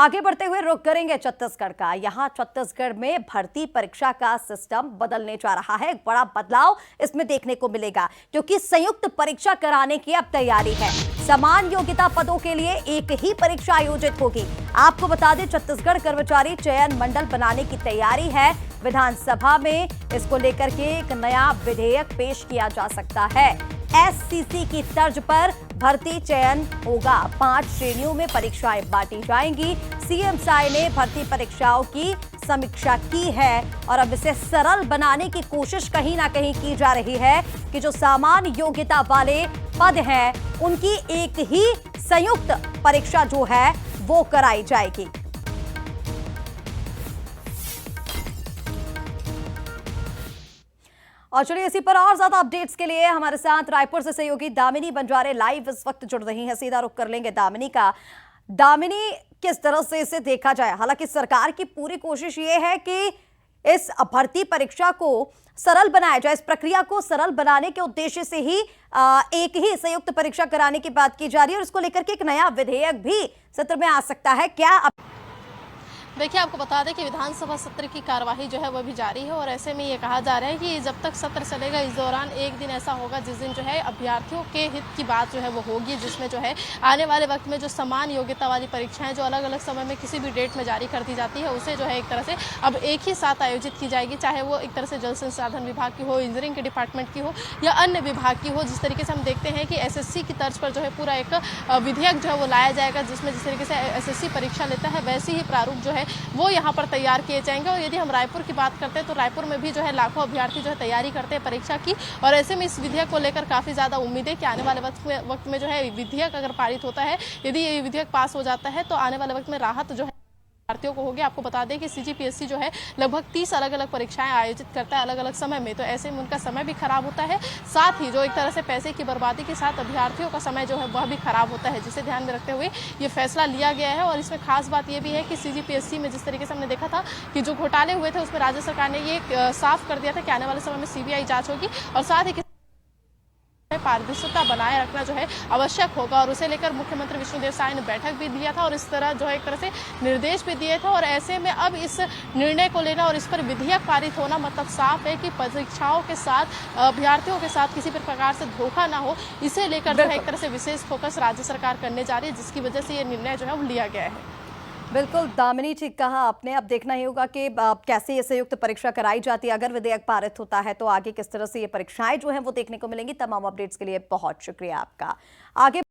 आगे बढ़ते हुए रुख करेंगे छत्तीसगढ़ का। यहां छत्तीसगढ़ में भर्ती परीक्षा का सिस्टम बदलने जा रहा है। एक बड़ा बदलाव इसमें देखने को मिलेगा क्योंकि संयुक्त परीक्षा कराने की अब तैयारी है। समान योग्यता पदों के लिए एक ही परीक्षा आयोजित होगी। आपको बता दें, छत्तीसगढ़ कर्मचारी चयन मंडल बनाने की तैयारी है। विधानसभा में इसको लेकर के एक नया विधेयक पेश किया जा सकता है। एससीसी की तर्ज पर भर्ती चयन होगा। 5 श्रेणियों में परीक्षाएं बांटी जाएंगी। सीएम साय ने भर्ती परीक्षाओं की समीक्षा की है और अब इसे सरल बनाने की कोशिश कहीं ना कहीं की जा रही है कि जो समान योग्यता वाले पद हैं उनकी एक ही संयुक्त परीक्षा जो है वो कराई जाएगी। और चलिए इसी पर और ज्यादा अपडेट्स के लिए हमारे साथ रायपुर से सहयोगी दामिनी बंजारे लाइव इस वक्त जुड़ रही हैं। सीधा रुख कर लेंगे दामिनी का। दामिनी, किस तरह से इसे देखा जाए? हालांकि सरकार की पूरी कोशिश ये है कि इस भर्ती परीक्षा को सरल बनाया जाए। इस प्रक्रिया को सरल बनाने के उद्देश्य से ही एक ही संयुक्त परीक्षा कराने की बात की जा रही है और इसको लेकर के एक नया विधेयक भी सत्र में आ सकता है। क्या देखिए, आपको बता दें कि विधानसभा सत्र की कार्यवाही जो है वह भी जारी है और ऐसे में ये कहा जा रहा है कि जब तक सत्र चलेगा इस दौरान एक दिन ऐसा होगा जिस दिन जो है अभ्यर्थियों के हित की बात जो है वो होगी, जिसमें जो है आने वाले वक्त में जो समान योग्यता वाली परीक्षाएं जो अलग अलग समय में किसी भी डेट में जारी कर दी जाती है उसे जो है एक तरह से अब एक ही साथ आयोजित की जाएगी, चाहे वो एक तरह से जल संसाधन विभाग की हो, इंजीनियरिंग के डिपार्टमेंट की हो या अन्य विभाग की हो। जिस तरीके से हम देखते हैं कि एसएससी की तर्ज पर जो है पूरा एक विधेयक जो है वो लाया जाएगा जिसमें जिस तरीके से एसएससी परीक्षा लेता है वैसे ही प्रारूप जो है वो यहाँ पर तैयार किए जाएंगे। और यदि हम रायपुर की बात करते हैं तो रायपुर में भी जो है लाखों अभ्यर्थी जो है तैयारी करते हैं परीक्षा की और ऐसे में इस विधेयक को लेकर काफ़ी ज़्यादा उम्मीदें कि आने वाले वक्त में जो है विधेयक अगर पारित होता है, यदि ये विधेयक पास हो जाता है तो आने वाले वक्त में राहत जो है अभ्यर्थियों को होगी। आपको बता दें कि सीजीपीएससी जो है लगभग 30 अलग अलग परीक्षाएं आयोजित करता है अलग अलग समय में, तो ऐसे में उनका समय भी खराब होता है, साथ ही जो एक तरह से पैसे की बर्बादी के साथ अभ्यर्थियों का समय जो है वह भी खराब होता है, जिसे ध्यान में रखते हुए ये फैसला लिया गया है। और इसमें खास बात यह भी है कि सीजीपीएससी में जिस तरीके से हमने देखा था कि जो घोटाले हुए थे उसमें राज्य सरकार ने ये साफ कर दिया था कि आने वाले समय में सीबीआई जांच होगी और साथ ही पारदर्शिता बनाए रखना जो है आवश्यक होगा और उसे लेकर मुख्यमंत्री विष्णुदेव साय ने बैठक भी दिया था और इस तरह जो है एक तरह से निर्देश भी दिए थे। और ऐसे में अब इस निर्णय को लेना और इस पर विधेयक पारित होना मतलब साफ है कि परीक्षाओं के साथ अभ्यर्थियों के साथ किसी भी प्रकार से धोखा ना हो, इसे लेकर जो है एक तरह से विशेष फोकस राज्य सरकार करने जा रही है, जिसकी वजह से ये निर्णय जो है वो लिया गया है। बिल्कुल दामिनी, ठीक कहा आपने। अब देखना ही होगा कि कैसे ये संयुक्त परीक्षा कराई जाती है। अगर विधेयक पारित होता है तो आगे किस तरह से ये परीक्षाएं जो हैं वो देखने को मिलेंगी। तमाम अपडेट्स के लिए बहुत शुक्रिया आपका। आगे